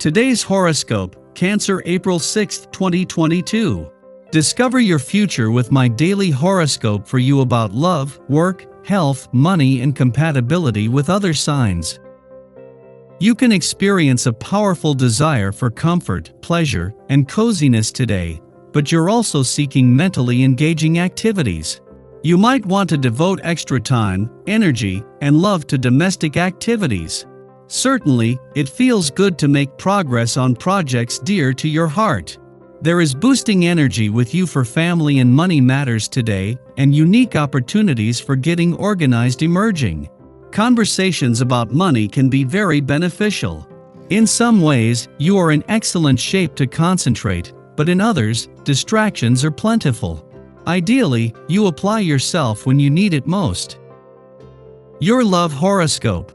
Today's horoscope, Cancer April 6, 2022. Discover your future with my daily horoscope for you about love, work, health, money, and compatibility with other signs. You can experience a powerful desire for comfort, pleasure, and coziness today, but you're also seeking mentally engaging activities. You might want to devote extra time, energy, and love to domestic activities. Certainly, it feels good to make progress on projects dear to your heart. There is boosting energy with you for family and money matters today, and unique opportunities for getting organized emerging. Conversations about money can be very beneficial. In some ways, you are in excellent shape to concentrate, but in others, distractions are plentiful. Ideally, you apply yourself when you need it most. Your love horoscope.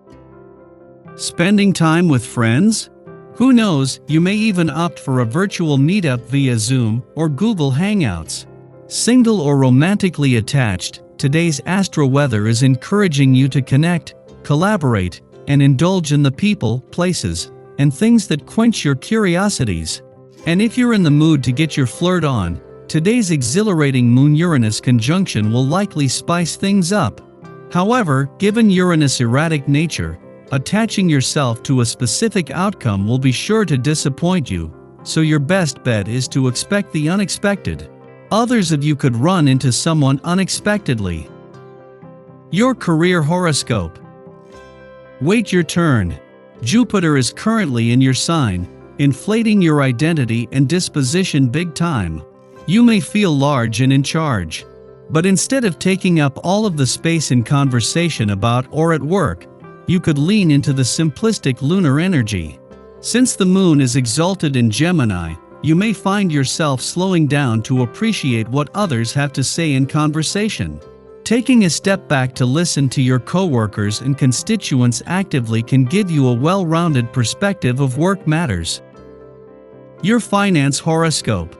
Spending time with friends? Who knows, you may even opt for a virtual meetup via Zoom or Google Hangouts. Single or romantically attached, today's Astro weather is encouraging you to connect, collaborate, and indulge in the people, places, and things that quench your curiosities. And if you're in the mood to get your flirt on, today's exhilarating Moon-Uranus conjunction will likely spice things up. However, given Uranus' erratic nature, attaching yourself to a specific outcome will be sure to disappoint you, so your best bet is to expect the unexpected. Others of you could run into someone unexpectedly. Your career horoscope. Wait your turn. Jupiter is currently in your sign, inflating your identity and disposition big time. You may feel large and in charge. But instead of taking up all of the space in conversation about or at work, you could lean into the simplistic lunar energy. Since the moon is exalted in Gemini, you may find yourself slowing down to appreciate what others have to say in conversation. Taking a step back to listen to your coworkers and constituents actively can give you a well-rounded perspective of work matters. Your finance horoscope.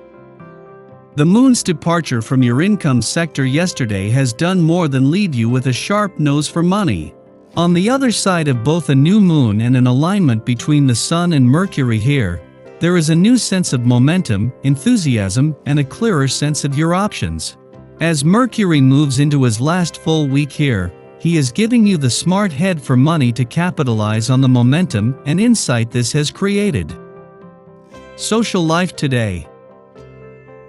The moon's departure from your income sector yesterday has done more than leave you with a sharp nose for money. On the other side of both a new moon and an alignment between the Sun and Mercury here, there is a new sense of momentum, enthusiasm, and a clearer sense of your options. As Mercury moves into his last full week here, he is giving you the smart head for money to capitalize on the momentum and insight this has created. Social life today.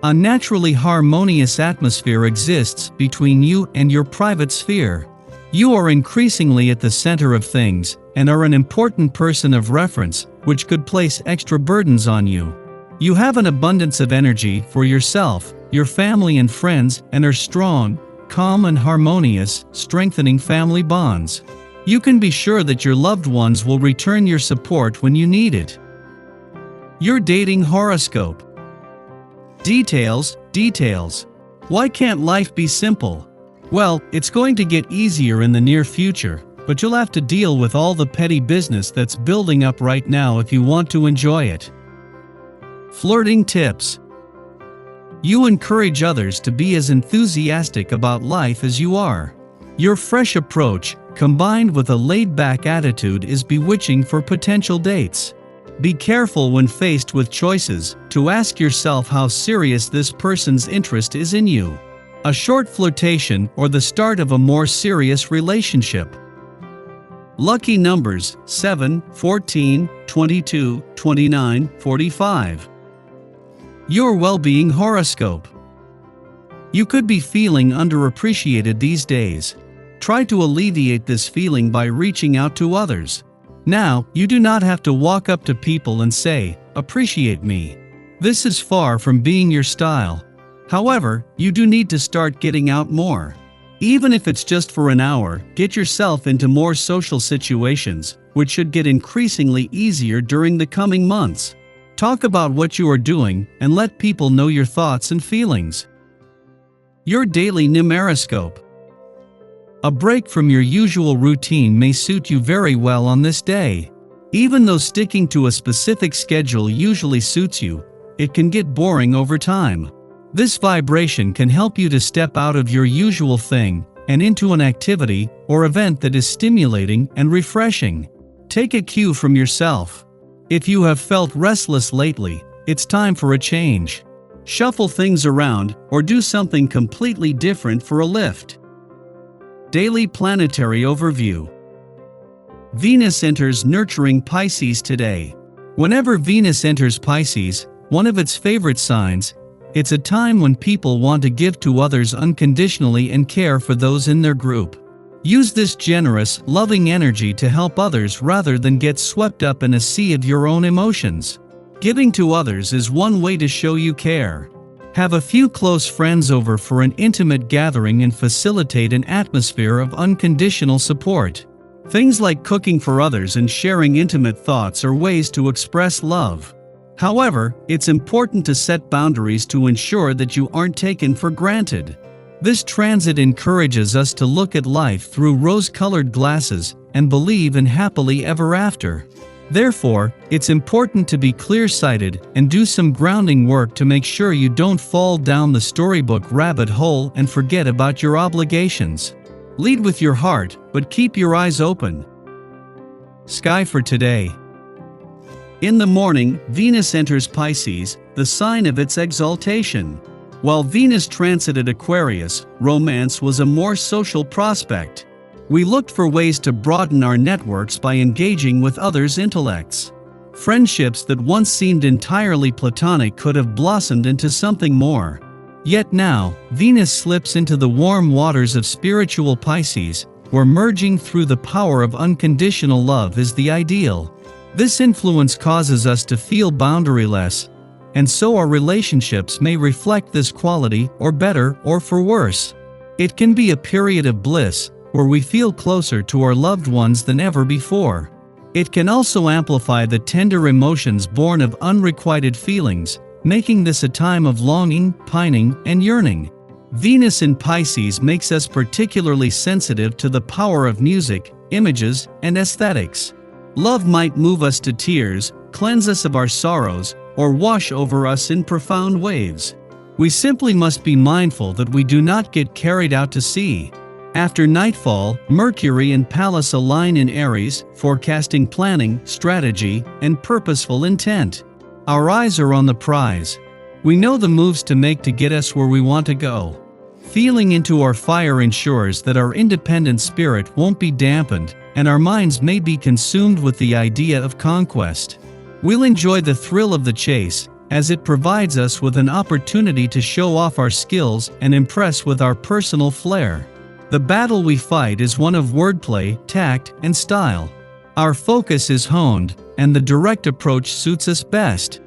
A naturally harmonious atmosphere exists between you and your private sphere. You are increasingly at the center of things and are an important person of reference, which could place extra burdens on you. You have an abundance of energy for yourself, your family and friends, and are strong, calm and harmonious, strengthening family bonds. You can be sure that your loved ones will return your support when you need it. Your dating horoscope. Details. Why can't life be simple? Well, it's going to get easier in the near future, but you'll have to deal with all the petty business that's building up right now if you want to enjoy it. Flirting tips. You encourage others to be as enthusiastic about life as you are. Your fresh approach, combined with a laid-back attitude, is bewitching for potential dates. Be careful when faced with choices to ask yourself how serious this person's interest is in you. A short flirtation or the start of a more serious relationship. Lucky numbers 7, 14, 22, 29, 45. Your well-being horoscope. You could be feeling underappreciated these days. Try to alleviate this feeling by reaching out to others. Now, you do not have to walk up to people and say, "Appreciate me." This is far from being your style. However, you do need to start getting out more. Even if it's just for an hour, get yourself into more social situations, which should get increasingly easier during the coming months. Talk about what you are doing and let people know your thoughts and feelings. Your daily numeroscope. A break from your usual routine may suit you very well on this day. Even though sticking to a specific schedule usually suits you, it can get boring over time. This vibration can help you to step out of your usual thing and into an activity or event that is stimulating and refreshing. Take a cue from yourself. If you have felt restless lately, it's time for a change. Shuffle things around or do something completely different for a lift. Daily Planetary Overview. Venus enters nurturing Pisces today. Whenever Venus enters Pisces, one of its favorite signs, it's a time when people want to give to others unconditionally and care for those in their group. Use this generous, loving energy to help others rather than get swept up in a sea of your own emotions. Giving to others is one way to show you care. Have a few close friends over for an intimate gathering and facilitate an atmosphere of unconditional support. Things like cooking for others and sharing intimate thoughts are ways to express love. However, it's important to set boundaries to ensure that you aren't taken for granted. This transit encourages us to look at life through rose-colored glasses and believe in happily ever after. Therefore, it's important to be clear-sighted and do some grounding work to make sure you don't fall down the storybook rabbit hole and forget about your obligations. Lead with your heart, but keep your eyes open. Sky for today. In the morning, Venus enters Pisces, the sign of its exaltation. While Venus transited Aquarius, romance was a more social prospect. We looked for ways to broaden our networks by engaging with others' intellects. Friendships that once seemed entirely platonic could have blossomed into something more. Yet now, Venus slips into the warm waters of spiritual Pisces, where merging through the power of unconditional love is the ideal. This influence causes us to feel boundaryless, and so our relationships may reflect this quality, or better, or for worse. It can be a period of bliss, where we feel closer to our loved ones than ever before. It can also amplify the tender emotions born of unrequited feelings, making this a time of longing, pining, and yearning. Venus in Pisces makes us particularly sensitive to the power of music, images, and aesthetics. Love might move us to tears, cleanse us of our sorrows, or wash over us in profound waves. We simply must be mindful that we do not get carried out to sea. After nightfall, Mercury and Pallas align in Aries, forecasting planning, strategy, and purposeful intent. Our eyes are on the prize. We know the moves to make to get us where we want to go. Feeling into our fire ensures that our independent spirit won't be dampened, and our minds may be consumed with the idea of conquest. We'll enjoy the thrill of the chase, as it provides us with an opportunity to show off our skills and impress with our personal flair. The battle we fight is one of wordplay, tact, and style. Our focus is honed, and the direct approach suits us best.